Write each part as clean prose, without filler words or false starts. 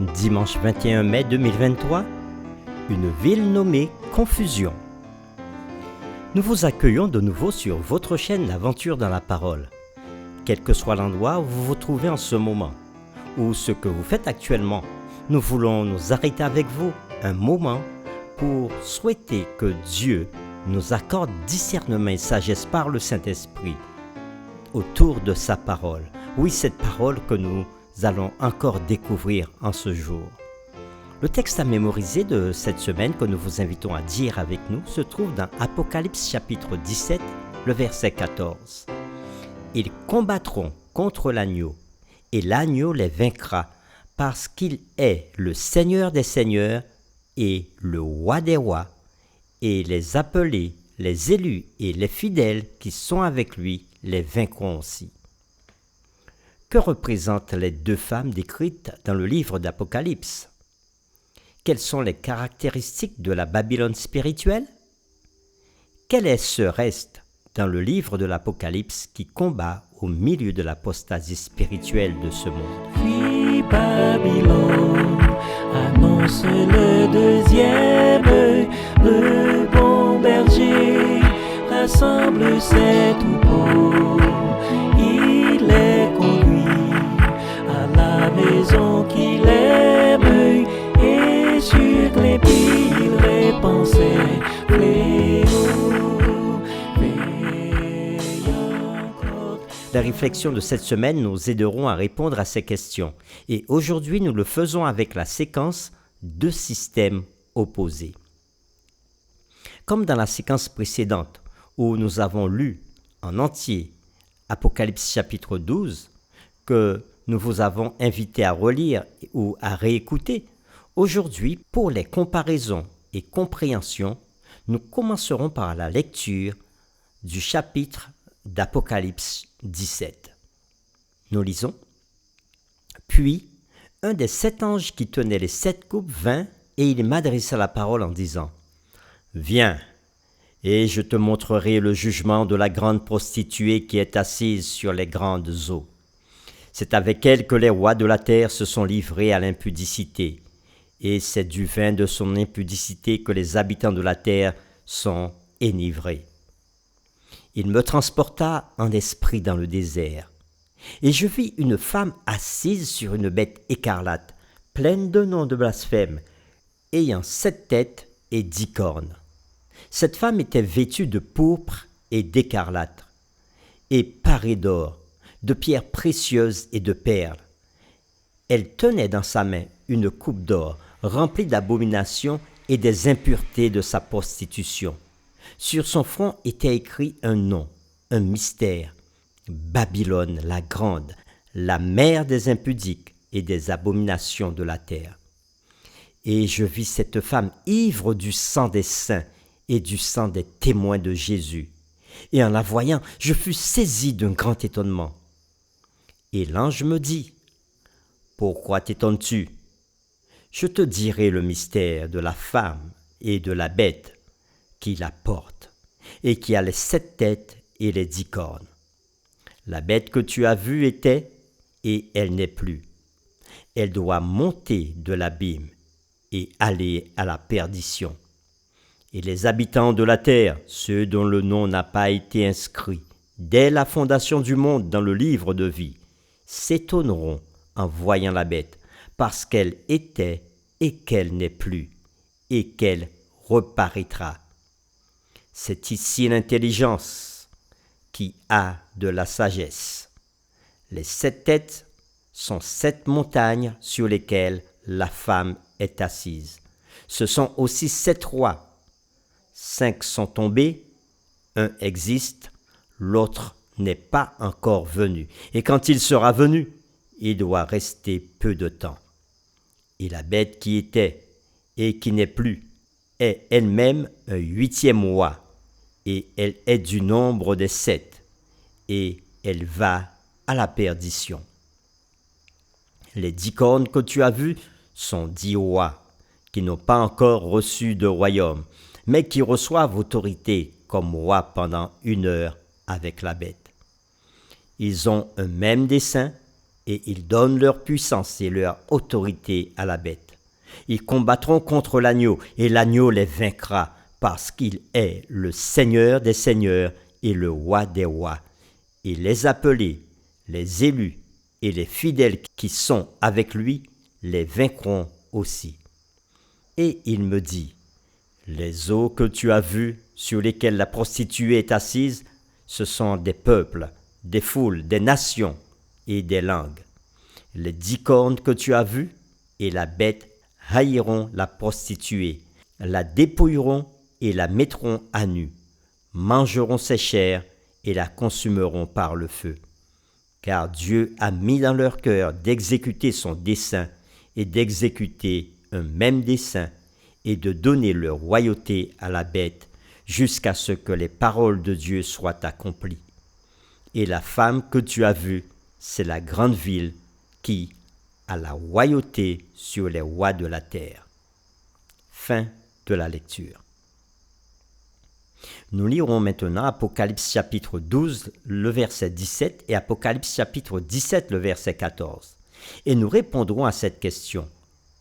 Dimanche 21 mai 2023, une ville nommée Confusion. Nous vous accueillons de nouveau sur votre chaîne L'Aventure dans la Parole. Quel que soit l'endroit où vous vous trouvez en ce moment, ou ce que vous faites actuellement, nous voulons nous arrêter avec vous un moment pour souhaiter que Dieu nous accorde discernement et sagesse par le Saint-Esprit autour de sa parole. Oui, cette parole que nous allons encore découvrir en ce jour. Le texte à mémoriser de cette semaine que nous vous invitons à dire avec nous se trouve dans Apocalypse chapitre 17, le verset 14. Ils combattront contre l'agneau, et l'agneau les vaincra, parce qu'il est le Seigneur des seigneurs et le roi des rois, et les appelés, les élus et les fidèles qui sont avec lui les vaincront aussi. Que représentent les deux femmes décrites dans le livre d'Apocalypse? Quelles sont les caractéristiques de la Babylone spirituelle? Quel est ce reste dans le livre de l'Apocalypse qui combat au milieu de l'apostasie spirituelle de ce monde? Puis Babylone annonce le deuxième, le bon berger rassemble ses troupeaux. Il est conduit à la maison qu'il aime, et sur les pieds il répand ses fléaux. Les réflexions de cette semaine nous aideront à répondre à ces questions. Et aujourd'hui, nous le faisons avec la séquence deux systèmes opposés. Comme dans la séquence précédente, où nous avons lu en entier Apocalypse chapitre 12, que nous vous avons invité à relire ou à réécouter, aujourd'hui, pour les comparaisons et compréhensions, nous commencerons par la lecture du chapitre d'Apocalypse 17. Nous lisons. Puis, un des 7 anges qui tenaient les 7 coupes vint, et il m'adressa la parole en disant : Viens, et je te montrerai le jugement de la grande prostituée qui est assise sur les grandes eaux. C'est avec elle que les rois de la terre se sont livrés à l'impudicité, et c'est du vin de son impudicité que les habitants de la terre sont enivrés. Il me transporta en esprit dans le désert, et je vis une femme assise sur une bête écarlate, pleine de noms de blasphème, ayant 7 têtes et 10 cornes. Cette femme était vêtue de pourpre et d'écarlate, et parée d'or, de pierres précieuses et de perles. Elle tenait dans sa main une coupe d'or remplie d'abominations et des impuretés de sa prostitution. Sur son front était écrit un nom, un mystère, Babylone la grande, la mère des impudiques et des abominations de la terre. Et je vis cette femme ivre du sang des saints et du sang des témoins de Jésus. Et en la voyant, je fus saisi d'un grand étonnement. Et l'ange me dit : Pourquoi t'étonnes-tu ? Je te dirai le mystère de la femme et de la bête qui la porte, et qui a les 7 têtes et les 10 cornes. La bête que tu as vue était, et elle n'est plus. Elle doit monter de l'abîme et aller à la perdition. Et les habitants de la terre, ceux dont le nom n'a pas été inscrit dès la fondation du monde dans le livre de vie, s'étonneront en voyant la bête, parce qu'elle était et qu'elle n'est plus, et qu'elle reparaîtra. C'est ici l'intelligence qui a de la sagesse. Les 7 têtes sont 7 montagnes sur lesquelles la femme est assise. Ce sont aussi 7 rois. 5 sont tombés, un existe, l'autre n'est pas encore venu. Et quand il sera venu, il doit rester peu de temps. Et la bête qui était et qui n'est plus est elle-même un 8e roi, et elle est du nombre des 7, et elle va à la perdition. Les 10 cornes que tu as vues sont 10 rois, qui n'ont pas encore reçu de royaume, mais qui reçoivent autorité comme rois pendant 1 heure avec la bête. Ils ont un même dessein, et ils donnent leur puissance et leur autorité à la bête. Ils combattront contre l'agneau, et l'agneau les vaincra, parce qu'il est le Seigneur des seigneurs et le roi des rois. Et les appelés, les élus et les fidèles qui sont avec lui les vaincront aussi. Et il me dit, les eaux que tu as vues, sur lesquelles la prostituée est assise, ce sont des peuples, des foules, des nations et des langues. Les 10 cornes que tu as vues et la bête haïront la prostituée, la dépouilleront et la mettront à nu, mangeront ses chairs et la consumeront par le feu. Car Dieu a mis dans leur cœur d'exécuter son dessein et d'exécuter un même dessein et de donner leur royauté à la bête jusqu'à ce que les paroles de Dieu soient accomplies. Et la femme que tu as vue, c'est la grande ville qui a la royauté sur les rois de la terre. Fin de la lecture. Nous lirons maintenant Apocalypse chapitre 12, le verset 17 et Apocalypse chapitre 17, le verset 14. Et nous répondrons à cette question.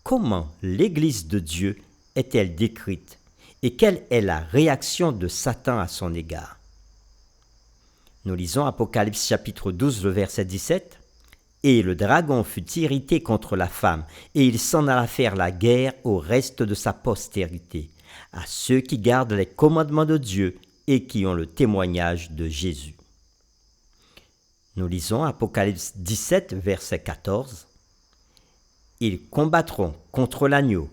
Comment l'Église de Dieu est-elle décrite et quelle est la réaction de Satan à son égard? Nous lisons Apocalypse chapitre 12, le verset 17. Et le dragon fut irrité contre la femme, et il s'en alla faire la guerre au reste de sa postérité, à ceux qui gardent les commandements de Dieu et qui ont le témoignage de Jésus. Nous lisons Apocalypse 17, verset 14. Ils combattront contre l'agneau,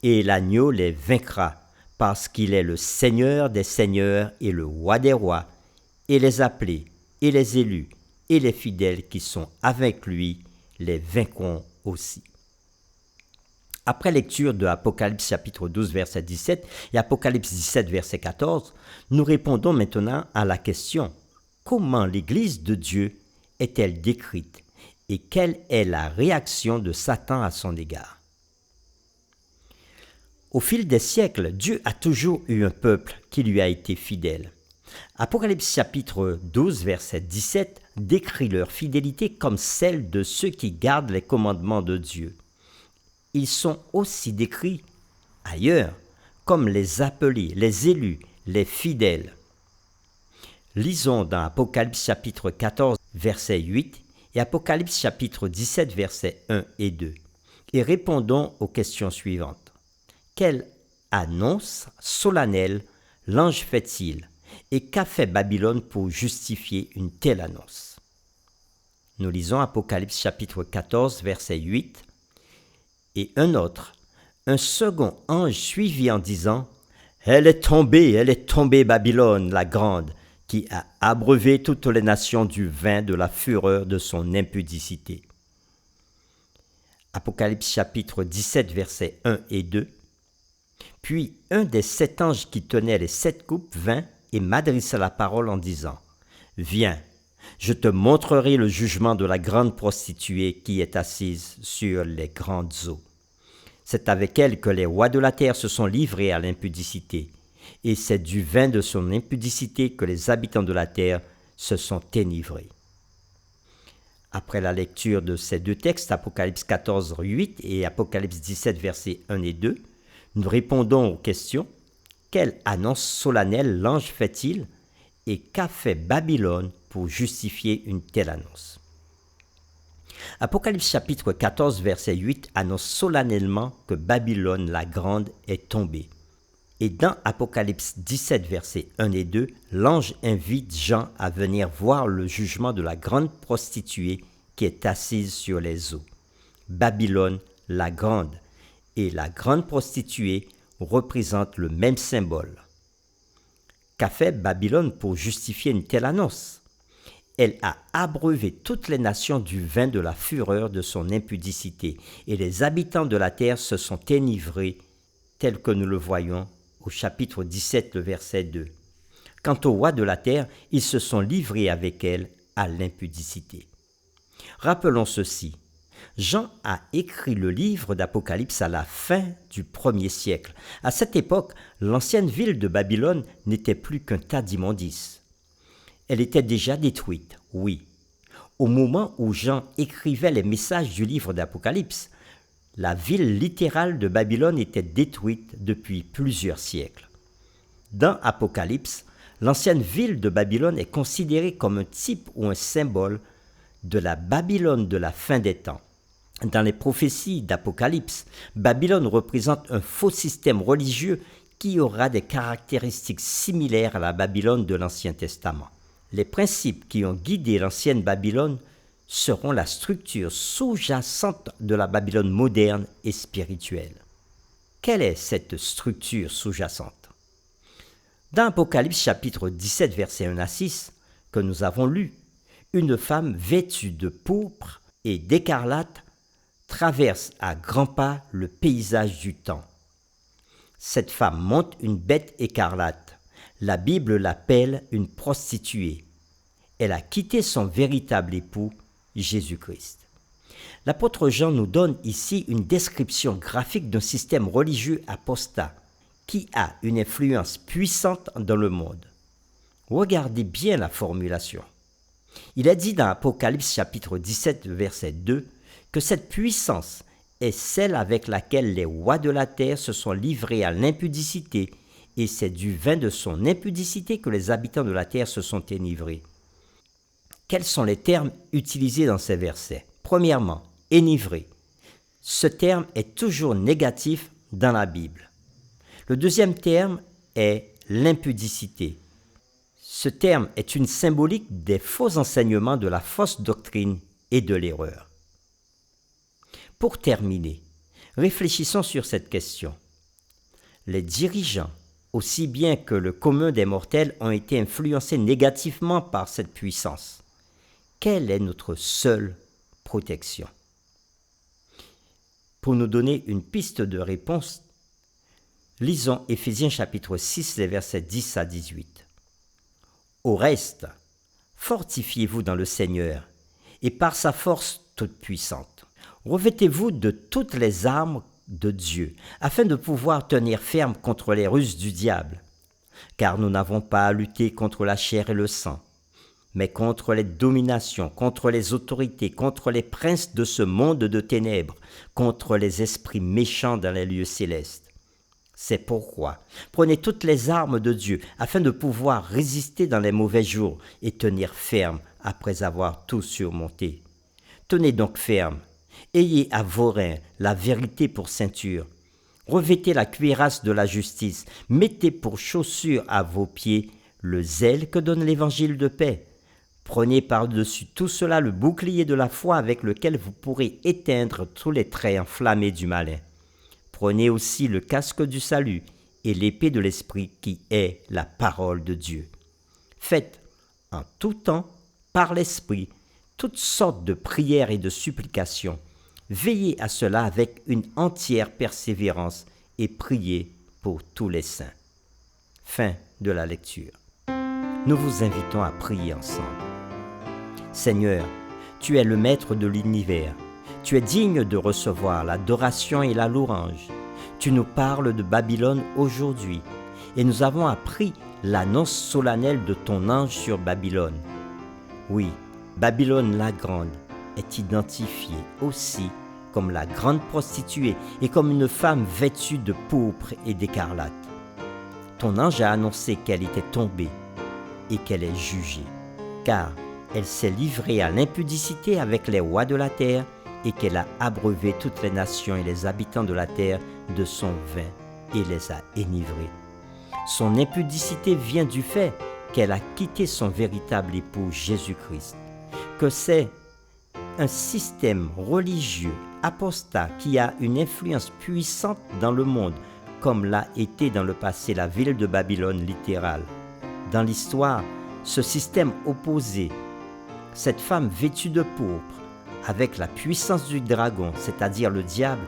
et l'agneau les vaincra, parce qu'il est le Seigneur des seigneurs et le roi des rois, et les appelés, et les élus, et les fidèles qui sont avec lui les vaincront aussi. Après lecture de Apocalypse chapitre 12, verset 17 et Apocalypse 17, verset 14, nous répondons maintenant à la question « Comment l'Église de Dieu est-elle décrite et quelle est la réaction de Satan à son égard ?» Au fil des siècles, Dieu a toujours eu un peuple qui lui a été fidèle. Apocalypse chapitre 12, verset 17 décrit leur fidélité comme celle de ceux qui gardent les commandements de Dieu. Ils sont aussi décrits ailleurs comme les appelés, les élus, les fidèles. Lisons dans Apocalypse chapitre 14, verset 8 et Apocalypse chapitre 17, versets 1 et 2 et répondons aux questions suivantes. Quelle annonce solennelle l'ange fait-il? Et qu'a fait Babylone pour justifier une telle annonce? Nous lisons Apocalypse chapitre 14, verset 8. Et un second ange suivit en disant « elle est tombée Babylone la grande, qui a abreuvé toutes les nations du vin de la fureur de son impudicité. » Apocalypse chapitre 17, versets 1 et 2. Puis un des 7 anges qui tenaient les 7 coupes vint et m'adressa la parole en disant « Viens, je te montrerai le jugement de la grande prostituée qui est assise sur les grandes eaux. C'est avec elle que les rois de la terre se sont livrés à l'impudicité, et c'est du vin de son impudicité que les habitants de la terre se sont enivrés. » Après la lecture de ces deux textes, Apocalypse 14, 8 et Apocalypse 17, versets 1 et 2, nous répondons aux questions. Quelle annonce solennelle l'ange fait-il et qu'a fait Babylone pour justifier une telle annonce? Apocalypse chapitre 14, verset 8 annonce solennellement que Babylone la grande est tombée. Et dans Apocalypse 17, versets 1 et 2, l'ange invite Jean à venir voir le jugement de la grande prostituée qui est assise sur les eaux. Babylone la grande et la grande prostituée représentent le même symbole. Qu'a fait Babylone pour justifier une telle annonce? Elle a abreuvé toutes les nations du vin de la fureur de son impudicité, et les habitants de la terre se sont enivrés, tel que nous le voyons au chapitre 17, le verset 2. Quant aux rois de la terre, ils se sont livrés avec elle à l'impudicité. Rappelons ceci. Jean a écrit le livre d'Apocalypse à la fin du 1er siècle. À cette époque, l'ancienne ville de Babylone n'était plus qu'un tas d'immondices. Elle était déjà détruite, oui. Au moment où Jean écrivait les messages du livre d'Apocalypse, la ville littérale de Babylone était détruite depuis plusieurs siècles. Dans Apocalypse, l'ancienne ville de Babylone est considérée comme un type ou un symbole de la Babylone de la fin des temps. Dans les prophéties d'Apocalypse, Babylone représente un faux système religieux qui aura des caractéristiques similaires à la Babylone de l'Ancien Testament. Les principes qui ont guidé l'ancienne Babylone seront la structure sous-jacente de la Babylone moderne et spirituelle. Quelle est cette structure sous-jacente? Dans Apocalypse chapitre 17, versets 1 à 6, que nous avons lu, une femme vêtue de pourpre et d'écarlate traverse à grands pas le paysage du temps. Cette femme monte une bête écarlate. La Bible l'appelle une prostituée. Elle a quitté son véritable époux, Jésus-Christ. L'apôtre Jean nous donne ici une description graphique d'un système religieux apostat qui a une influence puissante dans le monde. Regardez bien la formulation. Il est dit dans Apocalypse chapitre 17, verset 2, que cette puissance est celle avec laquelle les rois de la terre se sont livrés à l'impudicité, et c'est du vin de son impudicité que les habitants de la terre se sont enivrés. Quels sont les termes utilisés dans ces versets? Premièrement, enivré. Ce terme est toujours négatif dans la Bible. Le deuxième terme est l'impudicité. Ce terme est une symbolique des faux enseignements, de la fausse doctrine et de l'erreur. Pour terminer, réfléchissons sur cette question. Les dirigeants, aussi bien que le commun des mortels, ont été influencés négativement par cette puissance. Quelle est notre seule protection? Pour nous donner une piste de réponse, lisons Éphésiens chapitre 6, les versets 10 à 18. Au reste, fortifiez-vous dans le Seigneur et par sa force toute puissante. Revêtez-vous de toutes les armes de Dieu, afin de pouvoir tenir ferme contre les ruses du diable. Car nous n'avons pas à lutter contre la chair et le sang, mais contre les dominations, contre les autorités, contre les princes de ce monde de ténèbres, contre les esprits méchants dans les lieux célestes. C'est pourquoi prenez toutes les armes de Dieu, afin de pouvoir résister dans les mauvais jours et tenir ferme après avoir tout surmonté. Tenez donc ferme. Ayez à vos reins la vérité pour ceinture. Revêtez la cuirasse de la justice. Mettez pour chaussure à vos pieds le zèle que donne l'évangile de paix. Prenez par-dessus tout cela le bouclier de la foi avec lequel vous pourrez éteindre tous les traits enflammés du malin. Prenez aussi le casque du salut et l'épée de l'esprit qui est la parole de Dieu. Faites en tout temps, par l'esprit, toutes sortes de prières et de supplications. Veillez à cela avec une entière persévérance et priez pour tous les saints. Fin de la lecture. Nous vous invitons à prier ensemble. Seigneur, tu es le maître de l'univers. Tu es digne de recevoir l'adoration et la louange. Tu nous parles de Babylone aujourd'hui et nous avons appris l'annonce solennelle de ton ange sur Babylone. Oui, Babylone la grande est identifiée aussi comme la grande prostituée et comme une femme vêtue de pourpre et d'écarlate. Ton ange a annoncé qu'elle était tombée et qu'elle est jugée, car elle s'est livrée à l'impudicité avec les rois de la terre et qu'elle a abreuvé toutes les nations et les habitants de la terre de son vin et les a enivrés. Son impudicité vient du fait qu'elle a quitté son véritable époux Jésus-Christ, que c'est un système religieux apostat qui a une influence puissante dans le monde, comme l'a été dans le passé la ville de Babylone littérale. Dans l'histoire, ce système opposé, cette femme vêtue de pourpre, avec la puissance du dragon, c'est-à-dire le diable,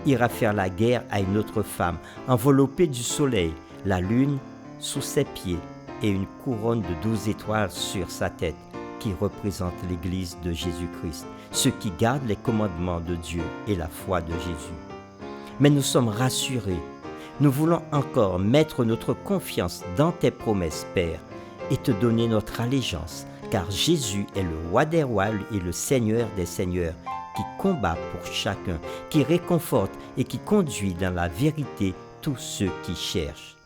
ira faire la guerre à une autre femme, enveloppée du soleil, la lune sous ses pieds et une couronne de 12 étoiles sur sa tête, qui représente l'Église de Jésus-Christ, ceux qui gardent les commandements de Dieu et la foi de Jésus. Mais nous sommes rassurés. Nous voulons encore mettre notre confiance dans tes promesses, Père, et te donner notre allégeance, car Jésus est le roi des rois et le Seigneur des seigneurs, qui combat pour chacun, qui réconforte et qui conduit dans la vérité tous ceux qui cherchent.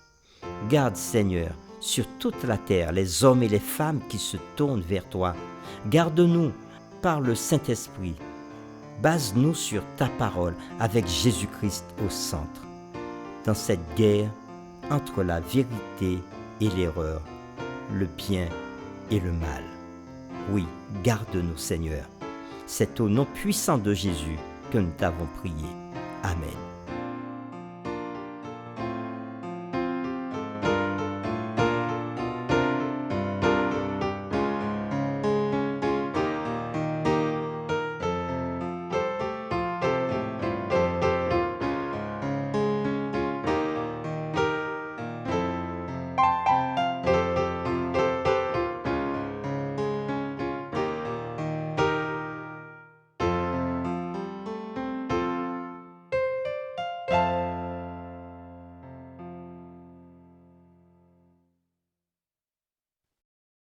Garde, Seigneur, sur toute la terre les hommes et les femmes qui se tournent vers toi. Garde-nous par le Saint-Esprit. Base-nous sur ta parole avec Jésus-Christ au centre. Dans cette guerre entre la vérité et l'erreur, le bien et le mal. Oui, garde-nous, Seigneur. C'est au nom puissant de Jésus que nous t'avons prié. Amen.